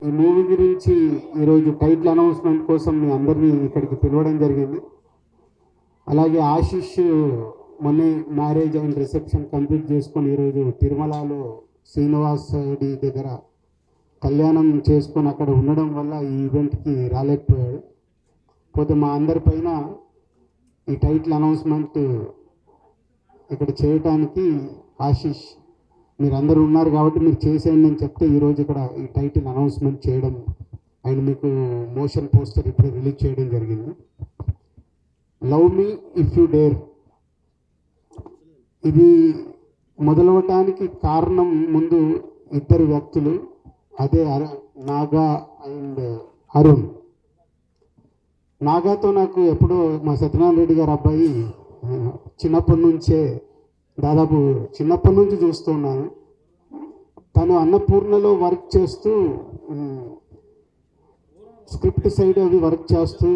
ఈ మూవీ గురించి ఈరోజు టైటిల్ అనౌన్స్మెంట్ కోసం మీ అందరినీ ఇక్కడికి పిలవడం జరిగింది. అలాగే ఆశీష్ మొన్న మ్యారేజ్ అండ్ రిసెప్షన్ కంప్లీట్ చేసుకొని ఈరోజు తిరుమలలో శ్రీనివాస్ రెడ్డి దగ్గర కళ్యాణం చేసుకొని అక్కడ ఉండడం వల్ల ఈ ఈవెంట్కి రాలేకపోయాడు. పోతే మా అందరిపైన ఈ టైటిల్ అనౌన్స్మెంట్ ఇక్కడ చేయటానికి ఆశీష్ మీరందరూ ఉన్నారు కాబట్టి మీరు చేసేయండి అని చెప్తే ఈరోజు ఇక్కడ ఈ టైటిల్ అనౌన్స్మెంట్ చేయడం అండ్ మీకు మోషన్ పోస్టర్ ఇప్పుడే రిలీజ్ చేయడం జరిగింది. Love me if you dare ఇది మొదలవటానికి కారణం ముందు ఇద్దరు వ్యక్తులు, అదే నాగా అండ్ అరుణ్. నాగాతో నాకు ఎప్పుడో మా సత్యనారాయణ రెడ్డి గారు అబ్బాయి చిన్నప్పటి నుంచే దాదాపు చిన్నప్పటి నుంచి చూస్తున్నాను. తను అన్నపూర్ణలో వర్క్ చేస్తూ స్క్రిప్ట్ సైడ్ అవి వర్క్ చేస్తూ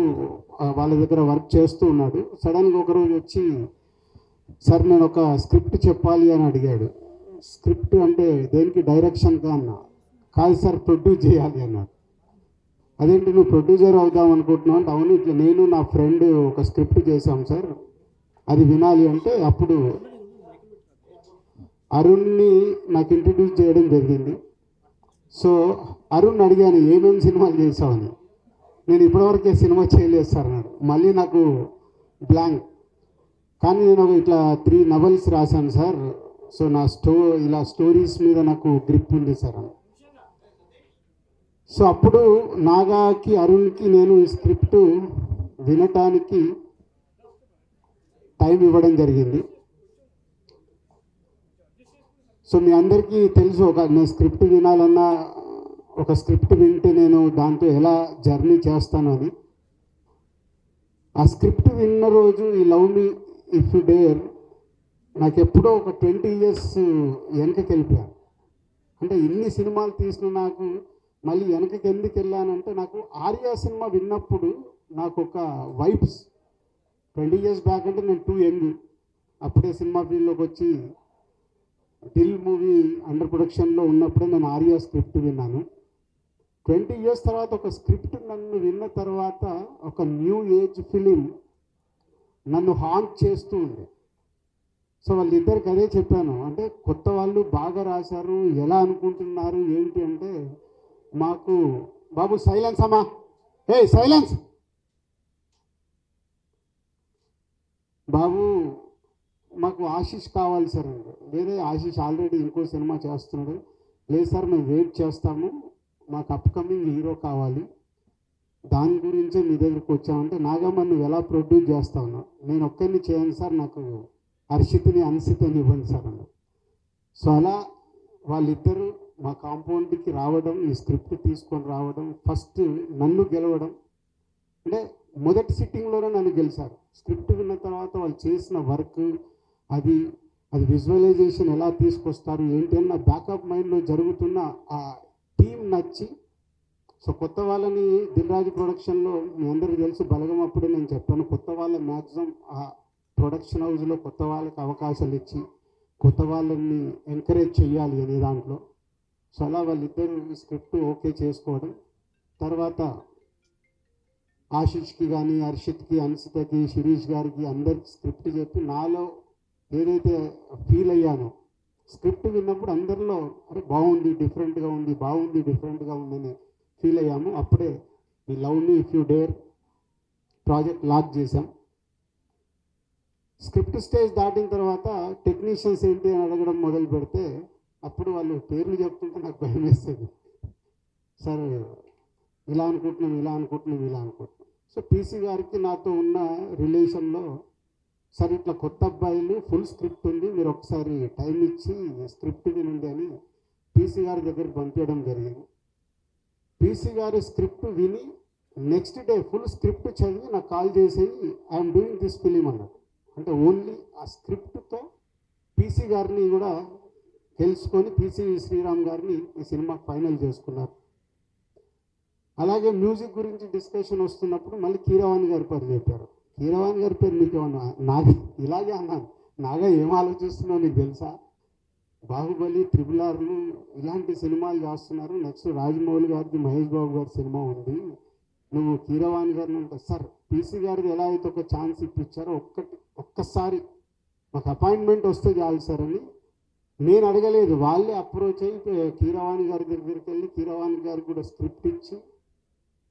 వాళ్ళ దగ్గర వర్క్ చేస్తూ ఉన్నాడు. సడన్గా ఒకరోజు వచ్చి సార్ నేను ఒక స్క్రిప్ట్ చెప్పాలి అని అడిగాడు. స్క్రిప్ట్ అంటే దేనికి, డైరెక్షన్గా అన్నా. కాదు సార్ ప్రొడ్యూస్ చేయాలి అన్నాడు. అదేంటి నువ్వు ప్రొడ్యూసర్ అవుదాం అనుకుంటున్నావు అంటే, అవును ఇట్లా నేను నా ఫ్రెండ్ ఒక స్క్రిప్ట్ చేశాం సార్ అది వినాలి అంటే, అప్పుడు అరుణ్ని నాకు ఇంట్రడ్యూస్ చేయడం జరిగింది. సో అరుణ్ అడిగాను ఏమేమి సినిమాలు చేసావని. నేను ఇప్పటివరకే సినిమా చేయలేదు సార్ అన్నాడు. మళ్ళీ నాకు బ్లాంక్. కానీ నేను ఇట్లా 3 నవల్స్ రాశాను సార్. సో నా ఇలా స్టోరీస్ మీద నాకు గ్రిప్ ఉంది సార్ అని. సో అప్పుడు నాగాకి అరుణ్కి నేను ఈ స్క్రిప్ట్ వినటానికి టైం ఇవ్వడం జరిగింది. సో మీ అందరికీ తెలుసు, నేను స్క్రిప్ట్ వినాలన్నా ఒక స్క్రిప్ట్ వింటే నేను దాంతో ఎలా జర్నీ చేస్తాను అని. ఆ స్క్రిప్ట్ విన్న రోజు ఈ love me if you dare నాకు ఎప్పుడో ఒక 20 years వెనకకి వెళ్ళిపోయాను. అంటే ఇన్ని సినిమాలు తీసిన నాకు మళ్ళీ వెనకకి ఎందుకు వెళ్ళానంటే, నాకు ఆర్య సినిమా విన్నప్పుడు నాకు ఒక వైబ్స్ 20 years బ్యాక్ అంటే నేను టూ యంగ్, అప్పుడే సినిమా ఫీల్డ్లోకి వచ్చి దిల్ మూవీ అండర్ ప్రొడక్షన్లో ఉన్నప్పుడే నేను ఆర్య స్క్రిప్ట్ విన్నాను. 20 years తర్వాత ఒక స్క్రిప్ట్ నన్ను విన్న తర్వాత ఒక న్యూ ఏజ్ ఫిలిం నన్ను హాంట్ చేస్తూ ఉంది. సో వాళ్ళిద్దరికి అదే చెప్పాను, అంటే కొత్త వాళ్ళు బాగా రాశారు, ఎలా అనుకుంటున్నారు ఏంటి అంటే, మాకు బాబు సైలెన్స్ అమ్మా, సైలెన్స్ బాబు, మాకు ఆశీష్ కావాలి సార్ అంటే, వేరే ఆశీష్ ఆల్రెడీ ఇంకో సినిమా చేస్తున్నాడు. లేదు సార్ మేము వెయిట్ చేస్తాము, మాకు అప్కమింగ్ హీరో కావాలి, దాని గురించే మీ దగ్గరికి వచ్చామంటే, నాగమ్మ నువ్వు ఎలా ప్రొడ్యూస్ చేస్తా ఉన్నావు, నేను ఒక్కరిని చేయను సార్, నాకు హర్షిత్ని అన్సితని ఇవ్వండి సార్ అన్నారు. సో అలా వాళ్ళిద్దరూ మా కాంపౌండ్కి రావడం, ఈ స్క్రిప్ట్ తీసుకొని రావడం, ఫస్ట్ నన్ను గెలవడం, అంటే మొదటి సిట్టింగ్లోనే నన్ను గెలిచారు. స్క్రిప్ట్ విన్న తర్వాత వాళ్ళు చేసిన వర్క్ అది విజువలైజేషన్ ఎలా తీసుకొస్తారు ఏంటి అని నా బ్యాకప్ మైండ్లో జరుగుతున్న ఆ టీం నచ్చి, సో కొత్త వాళ్ళని దిల్రాజు ప్రొడక్షన్లో మీ అందరికీ తెలుసు, బలగం అప్పుడే నేను చెప్పాను, కొత్త వాళ్ళ మ్యాక్సిమం ఆ ప్రొడక్షన్ హౌస్లో కొత్త వాళ్ళకి అవకాశాలు ఇచ్చి కొత్త వాళ్ళని ఎంకరేజ్ చేయాలి అనే దాంట్లో. సో అలా వాళ్ళిద్దరు ఈ స్క్రిప్ట్ ఓకే చేసుకోవడం, తర్వాత ఆశీష్కి కానీ హర్షిత్కి అన్సితకి శిరీష్ గారికి అందరికి స్క్రిప్ట్ చెప్పి నాలో ఏదైతే ఫీల్ అయ్యానో, స్క్రిప్ట్ విన్నప్పుడు అందరిలో అరే బాగుంది, డిఫరెంట్గా ఉంది, బాగుంది, డిఫరెంట్గా ఉందని ఫీల్ అయ్యాము. అప్పుడే ఈ love me if you dare project launch చేశాం. స్క్రిప్ట్ స్టేజ్ దాటిన తర్వాత టెక్నీషియన్స్ ఏంటి అని అడగడం మొదలు పెడితే, అప్పుడు వాళ్ళు పేర్లు చెప్తుంటే నాకు భయం వేస్తుంది. సార్ ఇలా అనుకుంటున్నాం, ఇలా అనుకుంటున్నాం, ఇలా అనుకుంటున్నాం. సో పీసీ గారికి నాతో ఉన్న రిలేషన్లో, సార్ ఇట్లా కొత్త అబ్బాయిలు ఫుల్ స్క్రిప్ట్ ఉంది, మీరు ఒకసారి టైం ఇచ్చి స్క్రిప్ట్ వినండి అని పీసీ గారి దగ్గరికి పంపించడం జరిగింది. పీసీ గారి స్క్రిప్ట్ విని నెక్స్ట్ డే ఫుల్ స్క్రిప్ట్ చదివి నాకు కాల్ చేసి ఐఎమ్ డూయింగ్ దిస్ ఫిలిం అన్నాడు. అంటే ఓన్లీ ఆ స్క్రిప్ట్తో పీసీ గారిని కూడా తెలుసుకొని పీసీ శ్రీరామ్ గారిని ఈ సినిమా ఫైనల్ చేసుకున్నారు. అలాగే మ్యూజిక్ గురించి డిస్కషన్ వస్తున్నప్పుడు మళ్ళీ కీరవాణి గారి పేరు చెప్పారు. కీరవాణి గారి పేరు నీకేమన్నా, నాకు ఇలాగే అన్నాను, నాగా ఏం ఆలోచిస్తున్నావు నీకు తెలుసా, బాహుబలి, త్రిబుల్ ఇలాంటి సినిమాలు చేస్తున్నారు. నెక్స్ట్ రాజమౌళి గారిది, మహేష్ బాబు గారి సినిమా ఉంది, నువ్వు కీరవాణి గారిని అంటే సార్ పీసీ గారిది ఎలా అయితే ఒక ఛాన్స్ ఇప్పించారో ఒక్కసారి మాకు అపాయింట్మెంట్ వస్తే చాలు సార్ అని నేను అడగలేదు. వాళ్ళే అప్రోచ్ అయ్యి కీరవాణి గారి దగ్గరికి వెళ్ళి కీరవాణి గారికి కూడా స్క్రిప్ట్ ఇచ్చి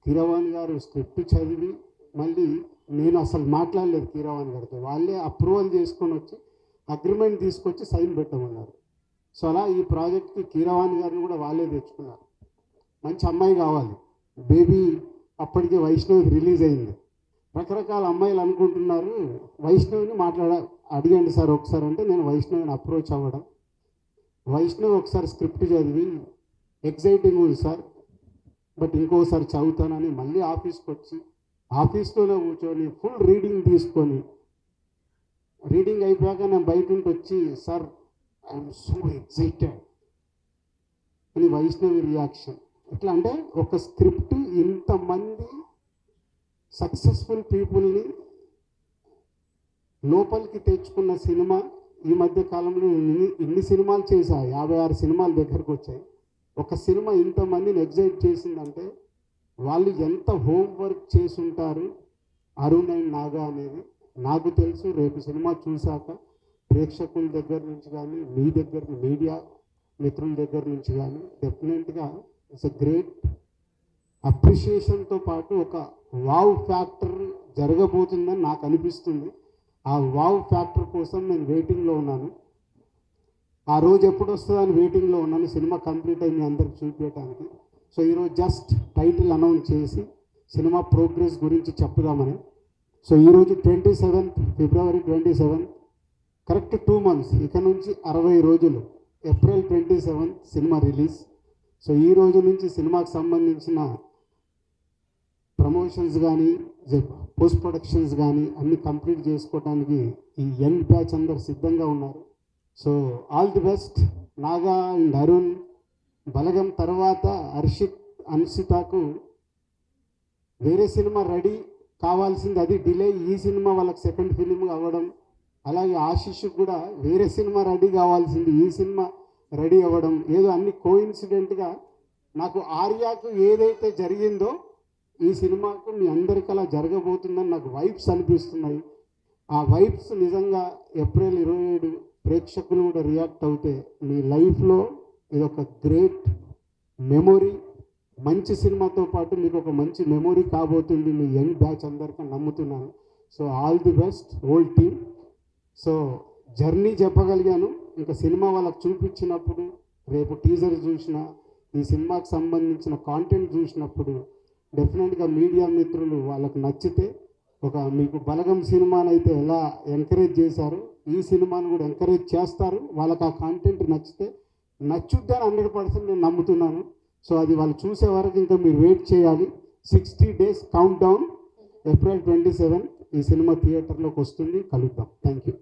కీరవాణి గారు స్క్రిప్ట్ చదివి మళ్ళీ నేను అసలు మాట్లాడలేదు కీరవాణి గారితో, వాళ్ళే అప్రూవల్ చేసుకొని వచ్చి అగ్రిమెంట్ తీసుకొచ్చి సైన్ పెట్టమన్నారు. సో అలా ఈ ప్రాజెక్ట్కి కీరవాణి గారిని కూడా వాళ్ళే తెచ్చుకున్నారు. మంచి అమ్మాయి కావాలి, బేబీ అప్పటికే వైష్ణవి రిలీజ్ అయింది. రకరకాల అమ్మాయిలు అనుకుంటున్నారు వైష్ణవిని అడిగండి సార్ ఒకసారి అంటే నేను వైష్ణవిని అప్రోచ్ అవ్వడం, వైష్ణవి ఒకసారి స్క్రిప్ట్ చదివి ఎగ్జైటింగ్ ఉంది సార్ బట్ ఇంకోసారి చదువుతానని మళ్ళీ ఆఫీస్కి వచ్చి ఆఫీస్లోనే కూర్చొని ఫుల్ రీడింగ్ తీసుకొని రీడింగ్ అయిపోయాక నేను బయట నుండి వచ్చి సార్ ఐఎమ్ సో ఎగ్జైటెడ్ అని వైష్ణవి రియాక్షన్. ఎట్లా అంటే ఒక స్క్రిప్ట్ ఇంతమంది సక్సెస్ఫుల్ పీపుల్ని లోపలికి తెచ్చుకున్న సినిమా ఈ మధ్య కాలంలో ఇన్ని సినిమాలు చేశా, 56 సినిమాలు దగ్గరకు వచ్చాయి. ఒక సినిమా ఇంతమందిని ఎగ్జైట్ చేసిందంటే వాళ్ళు ఎంత హోంవర్క్ చేసి ఉంటారు అరుణ్ అండ్ నాగా అనేది నాకు తెలుసు. రేపు సినిమా చూశాక ప్రేక్షకుల దగ్గర నుంచి కానీ మీ దగ్గర మీడియా మిత్రుల దగ్గర నుంచి కానీ డెఫినెట్గా ఇట్స్ ఎ గ్రేట్ అప్రిషియేషన్తో పాటు ఒక వావ్ ఫ్యాక్టర్ జరగబోతుందని నాకు అనిపిస్తుంది. ఆ వావ్ ఫ్యాక్టర్ కోసం నేను వెయిటింగ్లో ఉన్నాను. ఆ రోజు ఎప్పుడు వస్తుందని వెయిటింగ్లో ఉన్నాను, సినిమా కంప్లీట్ అయ్యి మీ అందరికి చూపించడానికి. సో ఈరోజు జస్ట్ టైటిల్ అనౌన్స్ చేసి సినిమా ప్రోగ్రెస్ గురించి చెప్పుదామని. సో ఈరోజు 27 ఫిబ్రవరి 27 కరెక్ట్ 2 months, ఇక నుంచి 60 రోజులు, ఏప్రిల్ 27 సినిమా రిలీజ్. సో ఈ రోజు నుంచి సినిమాకి సంబంధించిన ప్రమోషన్స్ కానీ పోస్ట్ ప్రొడక్షన్స్ కానీ అన్నీ కంప్లీట్ చేసుకోవడానికి ఈ యంగ్ బ్యాచ్ అందరు సిద్ధంగా ఉన్నారు. So all the best. Naga and Arun Balagam తర్వాత అన్షితాకు వేరే సినిమా రెడీ కావాల్సింది, అది డిలే. ఈ సినిమా వాళ్ళకి సెకండ్ ఫిలిం అవ్వడం, అలాగే ఆశిష్ కూడా వేరే సినిమా రెడీ కావాల్సింది, ఈ సినిమా రెడీ అవ్వడం, ఏదో అన్ని కోఇన్సిడెంట్గా నాకు ఆర్యాకు ఏదైతే జరిగిందో ఈ సినిమాకు మీ అందరికీ అలా జరగబోతుందని నాకు వైబ్స్ అనిపిస్తున్నాయి. ఆ వైబ్స్ నిజంగా ఏప్రిల్ 27 ప్రేక్షకులు కూడా రియాక్ట్ అవుతే మీ లైఫ్లో ఇది ఒక గ్రేట్ మెమొరీ, మంచి సినిమాతో పాటు మీకు ఒక మంచి మెమొరీ కాబోతుంది మీ యంగ్ బ్యాచ్ అందరికీ నమ్ముతున్నాను. So all the best whole team. So journey చెప్పగలిగాను, ఇంకా సినిమా వాళ్ళకి చూపించినప్పుడు రేపు టీజర్ చూసినా ఈ సినిమాకి సంబంధించిన కాంటెంట్ చూసినప్పుడు డెఫినెట్గా మీడియా మిత్రులు వాళ్ళకు నచ్చితే మీకు బలగం సినిమాని అయితే ఎలా ఎంకరేజ్ చేశారు ఈ సినిమాను కూడా ఎంకరేజ్ చేస్తారు. వాళ్ళకి ఆ కాంటెంట్ నచ్చుద్దని 100% నేను నమ్ముతున్నాను. సో అది వాళ్ళు చూసే వరకు ఇంకా మీరు వెయిట్ చేయాలి. 60 days కౌంట్ డౌన్, ఏప్రిల్ 27 ఈ సినిమా థియేటర్లోకి వస్తుంది. కలుద్దాం. Thank you.